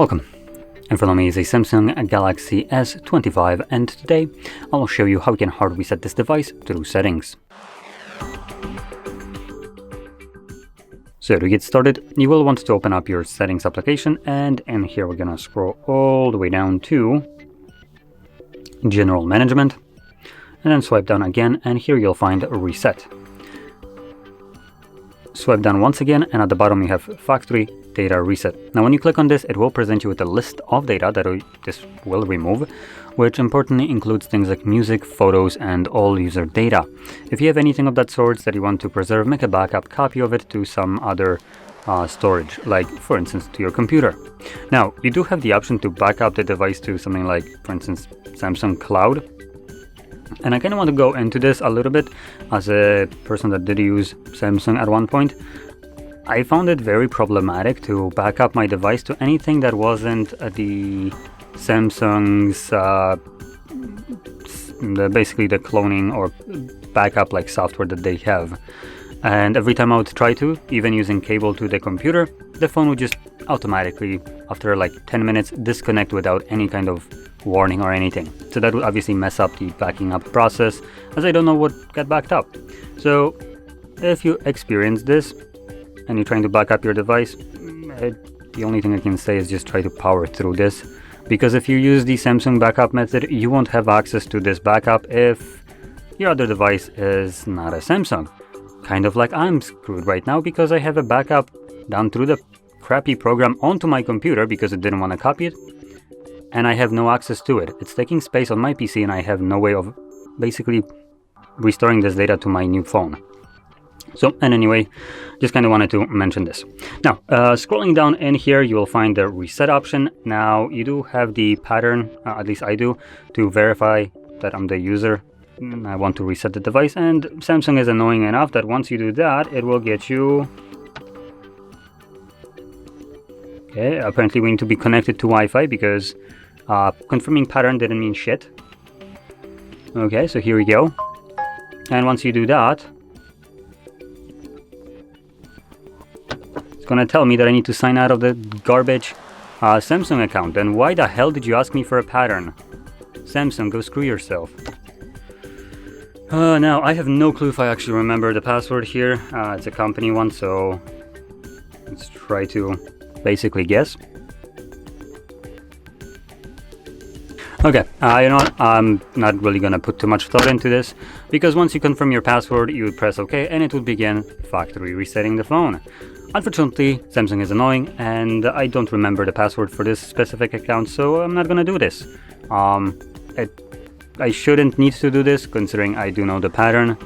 Welcome. In front of me is a Samsung Galaxy S25, and today I will show you how you can hard reset this device through settings. So to get started, you will want to open up your settings application, and in here we're gonna scroll all the way down to General Management, and then swipe down again, and here you'll find Reset. Swipe down once again, and at the bottom you have Factory Data Reset. Now when you click on this, it will present you with a list of data that this will remove, which importantly includes things like music, photos, and all user data. If you have anything of that sort that you want to preserve, make a backup copy of it to some other storage, like for instance to your computer. Now you do have the option to back up the device to something like, for instance, Samsung Cloud. And I kind of want to go into this a little bit as a person that did use Samsung at one point. I found it very problematic to back up my device to anything that wasn't the Samsung's basically the cloning or backup like software that they have. And every time I would try to, even using cable to the computer, the phone would just automatically, after like 10 minutes, disconnect without any kind of warning or anything. So that would obviously mess up the backing up process, as I don't know what got backed up. So if you experience this and you're trying to back up your device, the only thing I can say is just try to power through this, because if you use the Samsung backup method, you won't have access to this backup if your other device is not a Samsung. Kind of like I'm screwed right now because I have a backup done through the crappy program onto my computer because it didn't want to copy it, and I have no access to it. It's taking space on my PC and I have no way of basically restoring this data to my new phone. So, and anyway, just kind of wanted to mention this. Now, scrolling down in here, you will find the reset option. Now, you do have the pattern, at least I do, to verify that I'm the user and I want to reset the device. And Samsung is annoying enough that once you do that, it will get you... Okay, apparently we need to be connected to Wi-Fi because confirming pattern didn't mean shit. Okay, so here we go. And once you do that, gonna tell me that I need to sign out of the garbage Samsung account. Then why the hell did you ask me for a pattern? Samsung, go screw yourself. Now I have no clue if I actually remember the password here. It's a company one, so let's try to basically guess. Okay, you know what, I'm not really gonna put too much thought into this, because once you confirm your password, you would press OK and it would begin factory resetting the phone. Unfortunately, Samsung is annoying and I don't remember the password for this specific account, so I'm not gonna do this. I shouldn't need to do this considering I do know the pattern,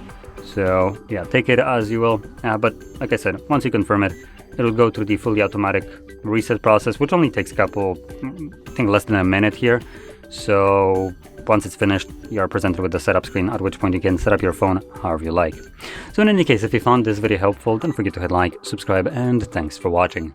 so yeah, take it as you will. But like I said, once you confirm it, it'll go through the fully automatic reset process, which only takes I think less than a minute here. So once it's finished, you are presented with the setup screen, at which point you can set up your phone however you like. So in any case, if you found this video helpful, don't forget to hit like, subscribe, and thanks for watching.